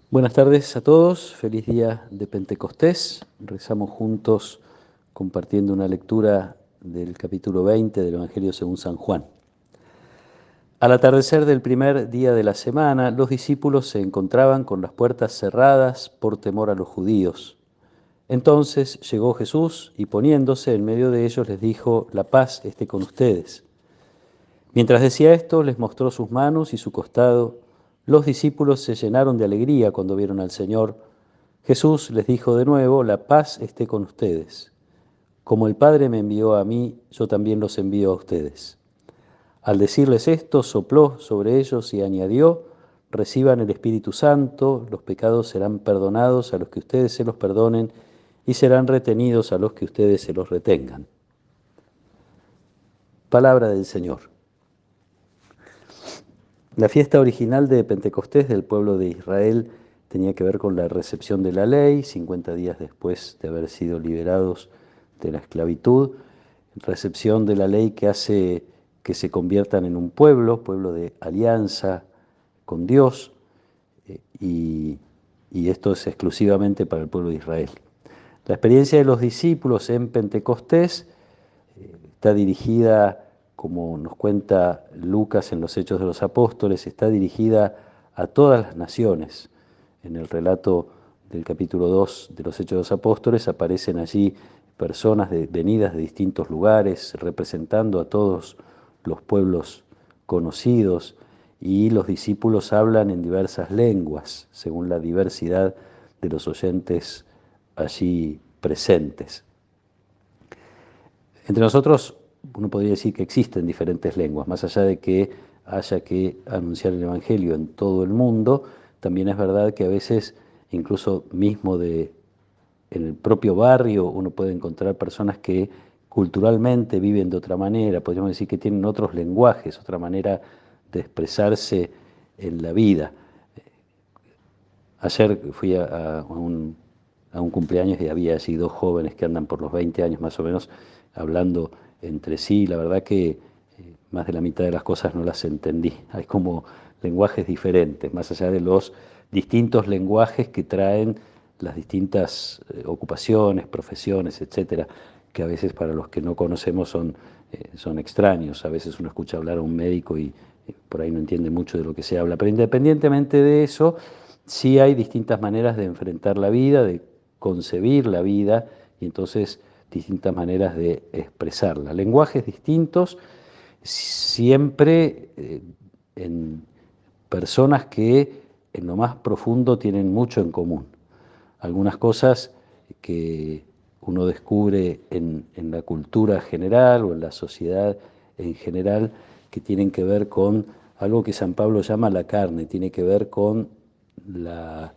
Buenas tardes a todos, feliz día de Pentecostés. Rezamos juntos compartiendo una lectura del capítulo 20 del Evangelio según San Juan. Al atardecer del primer día de la semana, los discípulos se encontraban con las puertas cerradas por temor a los judíos. Entonces llegó Jesús y poniéndose en medio de ellos les dijo: "La paz esté con ustedes". Mientras decía esto, les mostró sus manos y su costado. Los discípulos se llenaron de alegría cuando vieron al Señor. Jesús les dijo de nuevo: "La paz esté con ustedes. Como el Padre me envió a mí, yo también los envío a ustedes". Al decirles esto, sopló sobre ellos y añadió: "Reciban el Espíritu Santo, los pecados serán perdonados a los que ustedes se los perdonen y serán retenidos a los que ustedes se los retengan". Palabra del Señor. La fiesta original de Pentecostés del pueblo de Israel tenía que ver con la recepción de la ley, 50 días después de haber sido liberados de la esclavitud, recepción de la ley que hace que se conviertan en un pueblo de alianza con Dios, y esto es exclusivamente para el pueblo de Israel. La experiencia de los discípulos en Pentecostés está dirigida, como nos cuenta Lucas en los Hechos de los Apóstoles, está dirigida a todas las naciones. En el relato del capítulo 2 de los Hechos de los Apóstoles aparecen allí personas venidas de distintos lugares, representando a todos los pueblos conocidos, y los discípulos hablan en diversas lenguas, según la diversidad de los oyentes allí presentes. Entre nosotros uno podría decir que existen diferentes lenguas, más allá de que haya que anunciar el Evangelio en todo el mundo. También es verdad que a veces, incluso mismo en el propio barrio, uno puede encontrar personas que culturalmente viven de otra manera, podríamos decir que tienen otros lenguajes, otra manera de expresarse en la vida. Ayer fui a un cumpleaños y había allí dos jóvenes que andan por los 20 años más o menos hablando entre sí. La verdad que más de la mitad de las cosas no las entendí. Hay como lenguajes diferentes, más allá de los distintos lenguajes que traen las distintas ocupaciones, profesiones, etcétera, que a veces para los que no conocemos son extraños. A veces uno escucha hablar a un médico y por ahí no entiende mucho de lo que se habla. Pero independientemente de eso, sí hay distintas maneras de enfrentar la vida, de concebir la vida, y entonces distintas maneras de expresarla. Lenguajes distintos, siempre en personas que en lo más profundo tienen mucho en común. Algunas cosas que uno descubre en la cultura general o en la sociedad en general, que tienen que ver con algo que San Pablo llama la carne, tiene que ver con la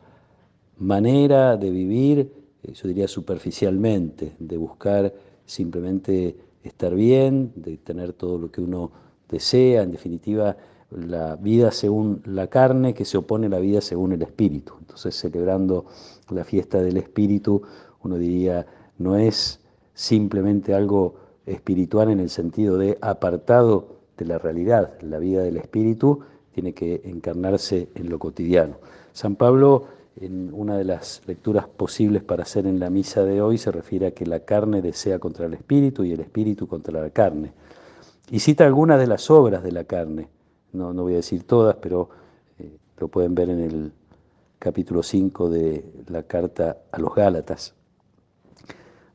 manera de vivir, yo diría superficialmente, de buscar simplemente estar bien, de tener todo lo que uno desea, en definitiva, la vida según la carne que se opone a la vida según el espíritu. Entonces, celebrando la fiesta del espíritu, uno diría, no es simplemente algo espiritual en el sentido de apartado de la realidad. La vida del espíritu tiene que encarnarse en lo cotidiano. San Pablo, en una de las lecturas posibles para hacer en la misa de hoy, se refiere a que la carne desea contra el espíritu y el espíritu contra la carne. Y cita algunas de las obras de la carne. No voy a decir todas, pero lo pueden ver en el capítulo 5 de la carta a los Gálatas.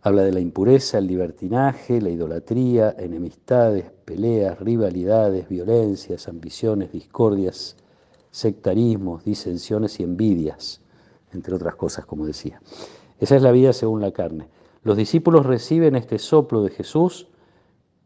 Habla de la impureza, el libertinaje, la idolatría, enemistades, peleas, rivalidades, violencias, ambiciones, discordias, sectarismos, disensiones y envidias, entre otras cosas, como decía. Esa es la vida según la carne. Los discípulos reciben este soplo de Jesús,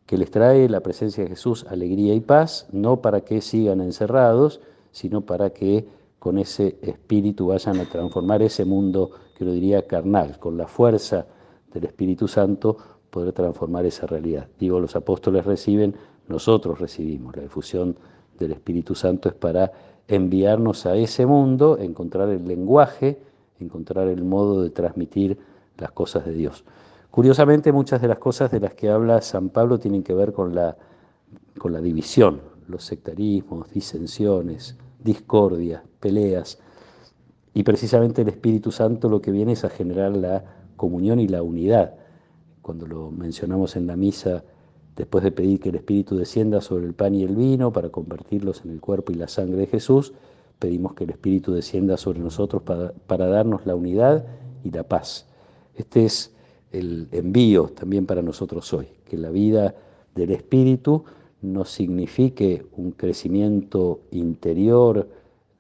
que les trae la presencia de Jesús alegría y paz, no para que sigan encerrados, sino para que con ese espíritu vayan a transformar ese mundo, que lo diría carnal, con la fuerza del Espíritu Santo, poder transformar esa realidad. Digo, los apóstoles reciben, nosotros recibimos. La difusión del Espíritu Santo es para enviarnos a ese mundo, encontrar el lenguaje, encontrar el modo de transmitir las cosas de Dios. Curiosamente, muchas de las cosas de las que habla San Pablo tienen que ver con la división, los sectarismos, disensiones, discordias, peleas. Y precisamente el Espíritu Santo lo que viene es a generar la comunión y la unidad. Cuando lo mencionamos en la misa, después de pedir que el Espíritu descienda sobre el pan y el vino para convertirlos en el cuerpo y la sangre de Jesús, pedimos que el Espíritu descienda sobre nosotros para darnos la unidad y la paz. Este es el envío también para nosotros hoy, que la vida del Espíritu no signifique un crecimiento interior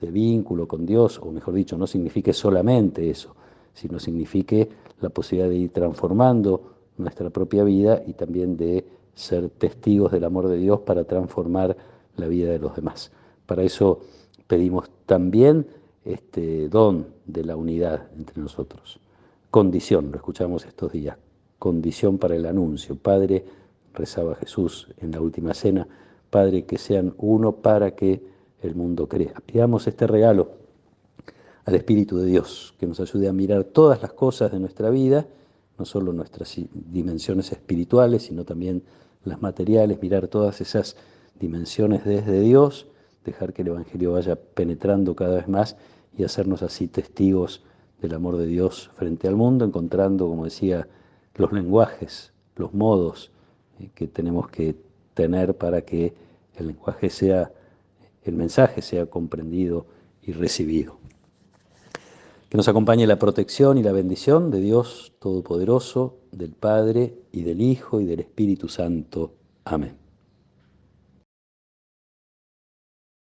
de vínculo con Dios, o mejor dicho, no signifique solamente eso, sino signifique la posibilidad de ir transformando nuestra propia vida y también de ser testigos del amor de Dios para transformar la vida de los demás. Para eso pedimos también este don de la unidad entre nosotros. Condición, lo escuchamos estos días, condición para el anuncio. Padre, rezaba Jesús en la última cena, Padre, que sean uno para que el mundo crea. Pidamos este regalo al Espíritu de Dios, que nos ayude a mirar todas las cosas de nuestra vida, no solo nuestras dimensiones espirituales, sino también las materiales, mirar todas esas dimensiones desde Dios, dejar que el Evangelio vaya penetrando cada vez más y hacernos así testigos del amor de Dios frente al mundo, encontrando, como decía, los lenguajes, los modos que tenemos que tener para que el lenguaje sea, el mensaje sea comprendido y recibido. Que nos acompañe la protección y la bendición de Dios Todopoderoso, del Padre y del Hijo y del Espíritu Santo. Amén.